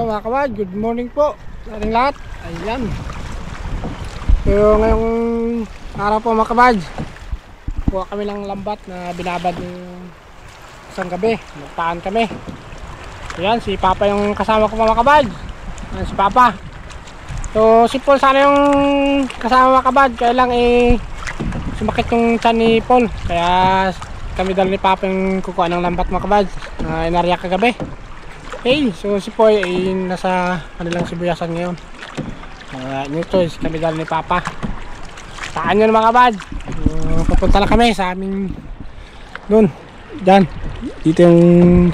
Mga kabad, good morning po sa ating lahat. Ayan. So ngayong araw po mga kabad, kuha kami ng lambat na binabad ng isang gabi. Nagpaan kami. Ayan, si Papa yung kasama ko mga kabad. Ayan, si Papa. So si Paul sana yung kasama mga kabad, kaya lang sumakit yung tiyan ni Paul. Kaya kami dala ni Papa yung kukuha ng lambat mga kabad na inarya kagabi. Okay, so si Poy ay nasa kanilang sibuyasan ngayon. Nito is kami dala ni Papa. Saan nyo na mga kabad? Pupunta lang kami sa aming doon, dyan. Dito yung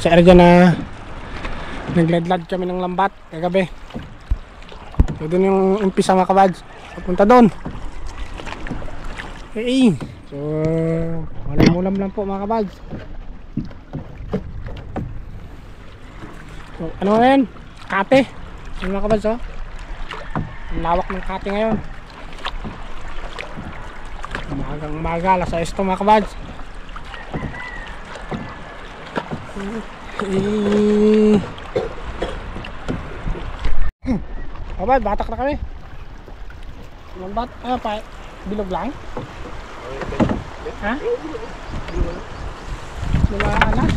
sa area na nagladlad kami ng lambat kagabi. So doon yung umpisa mga kabad. Pupunta doon. Okay, so walang lang po mga kabad. So, ano ngayon? Kate. Ano mga kabads, oh? Ang lawak ng kate ngayon. Umagang umaga, alas 6 mga kabads. Kabad, batak na kami. Lambat, bilog lang? Ha? Lima alas?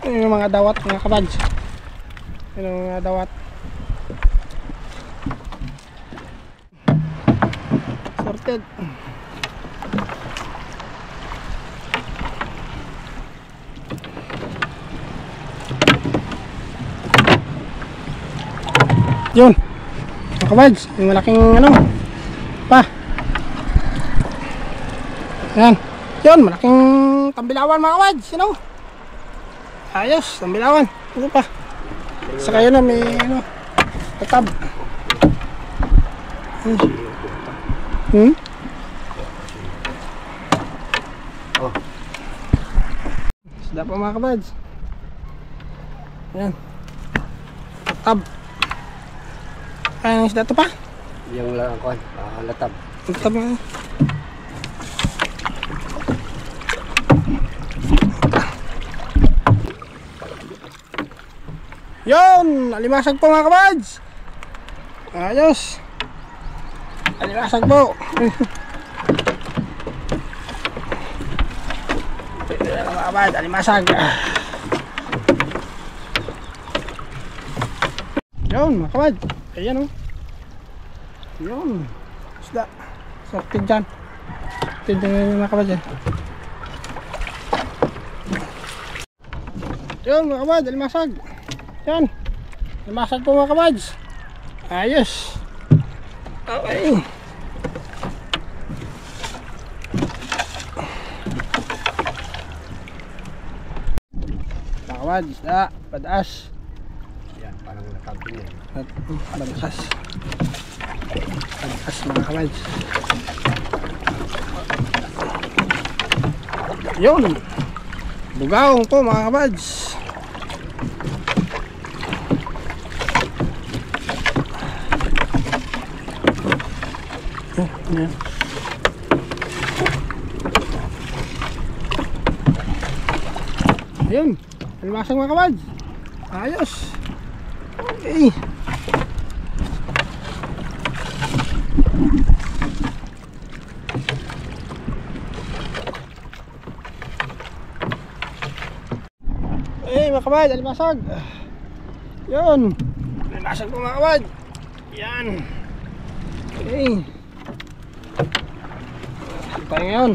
Yung mga dawat mga kabads, yung mga dawat sorted. Yun mga kabads, yung malaking ano pa yan, yun malaking tambilawan mga kabads, you know. Ayos, tambilawan. Ano pa? Saka yun na may ano, tatab. Oh. Isda pa mga kabads. Ayan. Tatab. Ayan, isda to pa? Yung lang ako, latab. Tatab na. Yun, alimasag po mga kabads. Ayos. Alimasag po. Mga kabads, alimasag. Yun mga kabads. Ayan o. Yun. Isda. Sorted dyan. Sorted dyan mga kabads. Yun mga kabads, alimasag. Yan, namasag po mga kabads. Ayos. Okay. Mga kabads, padaas. Yan, parang nakabing yan. Padaas. Padaas mga kabads. Yun. Bugaw po mga kabads. Yan. Ayun, alimasag mga kabads. Ayos. Okay. Mga kabads, alimasag. Yun, alimasag po mga kabads. Yan. Okay. Tayo ngayon.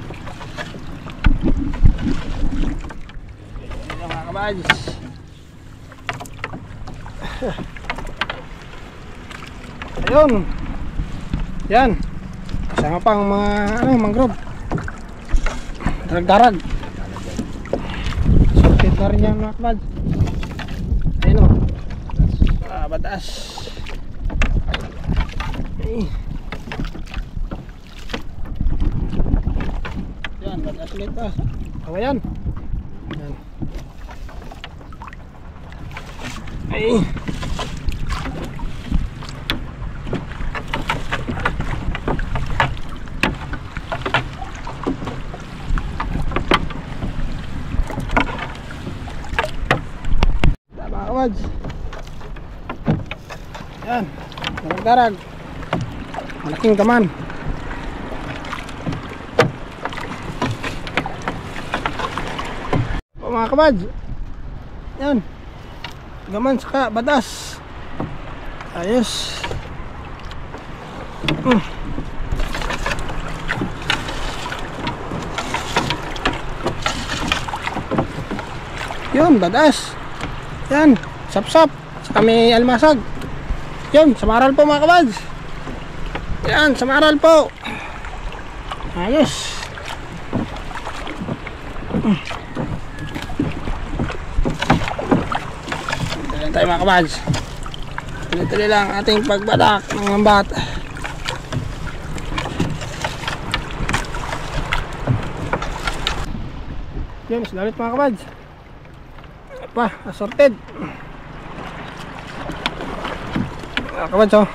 Ayan mga kabads. Ayun. Yan. Kasama pang mga mangrove. Darag-darag. Sorted na rin yan mga kabad. Ayun o. Badaas. Okay. Yan, badaas ulit ah. Awayan. Yan. Ay. Yan, darag-darag. Malaking gaman. O mga kabads, yan, gaman saka badas. Ayos. Yun, badas. Yan, sap-sap. Saka may almasag. Yun, samaral po mga kabads. Yan, samaral po. Ayos. Yan tayo mga kabads. Tuloy-tuloy lang ating pagbadak ng lambat. Yun, isda ulit mga kabads. Pa, assorted. Kabads oh.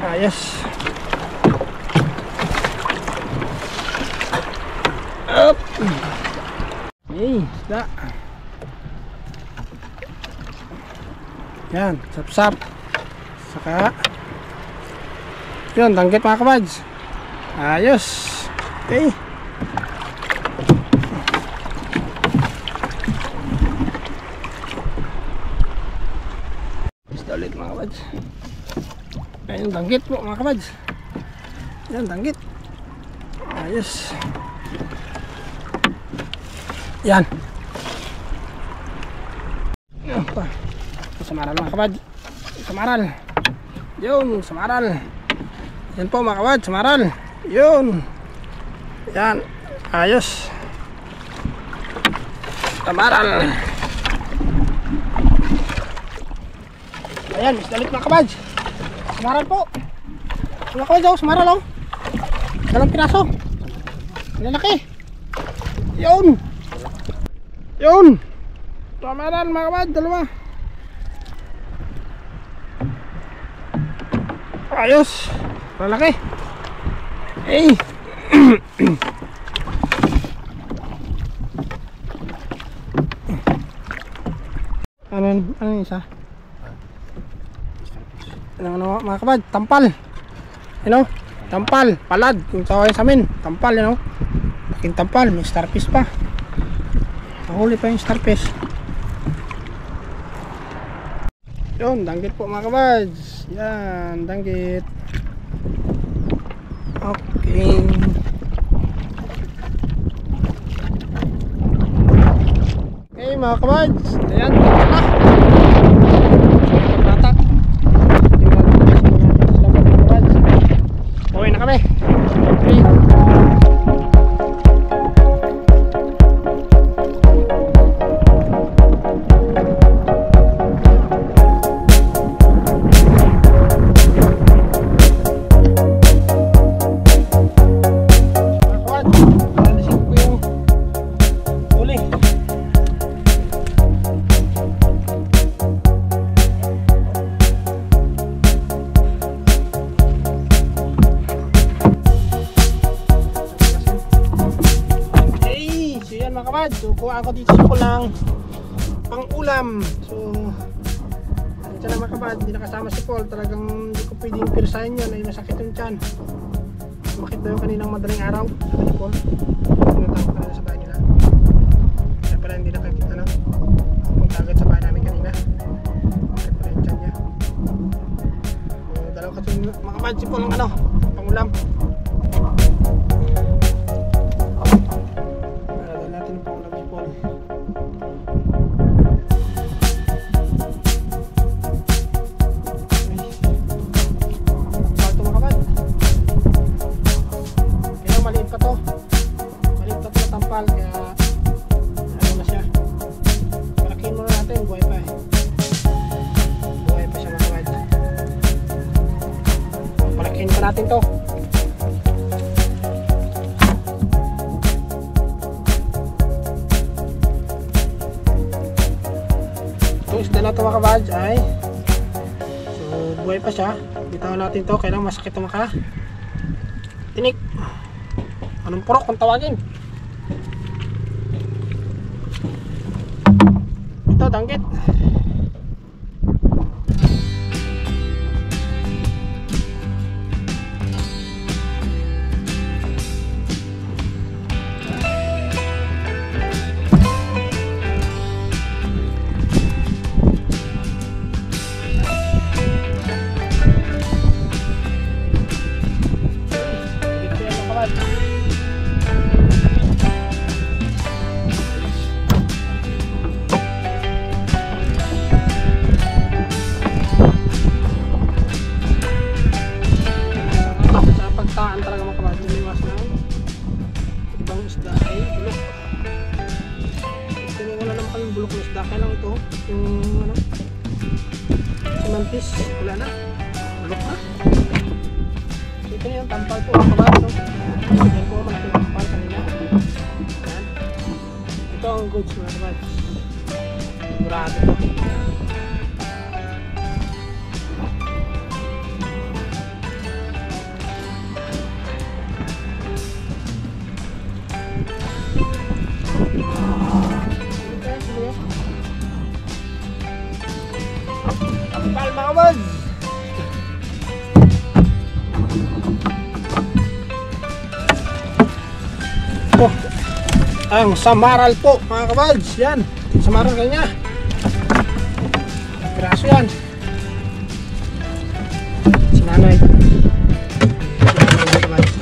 Ayos. Up. Hey, isda. Yan, sap-sap. Saka yun, danggit mga kabads. Ayos. Okay. Ulit mga kabads. Ayun, danggit po mga kabads. Yan, danggit. Ayos. Yan. Yan pa. Samaral mga kabads. Samaral. Yun, samaral. Yan po mga kabads, samaral. Yun. Yan. Ayos. Samaral. Ayan, isda ulit mga kabads. Samaral po. Mga kabads oh, samaral oh. Dalang piraso. Lalaki. Yun. Yun. Samaral mga kabads, dalawa. Ayos. Lalaki. Hey. Ano isa? Ano mga kabad, tampal. You know? Tampal, palad. Kung tawagin sa amin, tampal, you know? Laking tampal, may starfish pa. Nahuli pa yung starfish. Yun, danggit po mga kabads. Yan, danggit. Okay. Okay mga kabads. Ayan, dito na. Okay na kami. Okay. So kuha ako dito sa kulang pang ulam. So ito na mga kabad, hindi nakasama si Paul. Talagang hindi ko pwedeng pirsahin yun, ay masakit yung tiyan. Sumakit daw yung kaninang madaling araw. Sabi ni Paul, pinuntahan ko kanina sa bahay nila. Kaya pala hindi nakakita na. Punta agad sa bahay namin kanina. Masakit pala yung tiyan niya. So dalawa kasi mga kabad si Paul ng ano, pang ulam. natin to. Itong isda na to mga kabadge ay so buhay pa siya. Bitawan natin to, kailangan masakit ang maka tinik. Anong purok kung tawagin? Ito danggit. Wala na. Bulok na. Ito yung tampal po. Kabato. Yan po malaki tampal kanina. Yan. Ito ang goods mga kabato. Sigurado po. Tampal mga kabato. Ang samaral po mga kabads, yan samaral kanya piraso yan sinanay mga kabads.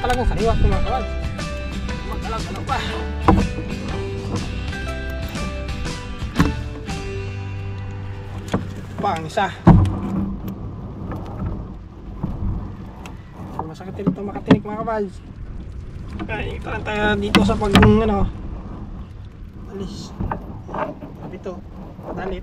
Talagang sariwa ito mga kawan. Magalang-galang pa. Ang isa. So, masakit ito makatinik mga kawan. Kaya ito lang tayo dito sa pag ano, alis. Sabi ito, dalit.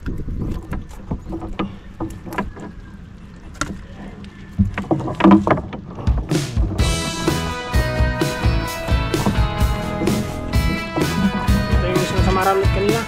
Ito yung isang samaran ulit kanina.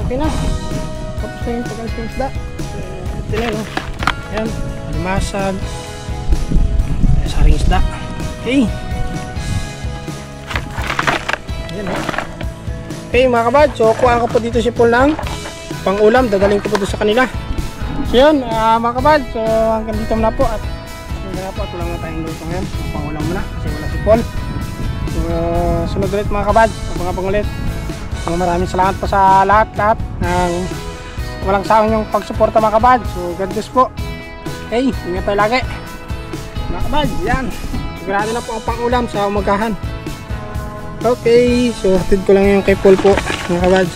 Okay na. Tapos na yung pag-alis ng isda. Ito na yun. Ayan. Alimasag. Saring isda. Okay. Ayan o. Okay mga kabad. So kuhaan ko po dito si Paul ng pang-ulam. Dadaling ko po doon sa kanila. So yun mga kabad. So hanggang dito muna po. At yun na po. At wala na tayong luto ngayon. Pang-ulam muna. Kasi wala si Paul. So sunod ulit mga kabad. Abang-abang ulit. Maraming salamat po sa lahat ng walang sawang yung pagsuporta mga kabad. So God bless po. Okay, ingat tayo lagi mga kabad. Yan, sigurado na po ang pang-ulam sa umagahan. Okay, so hatid ko lang yung kay Paul po mga kabad.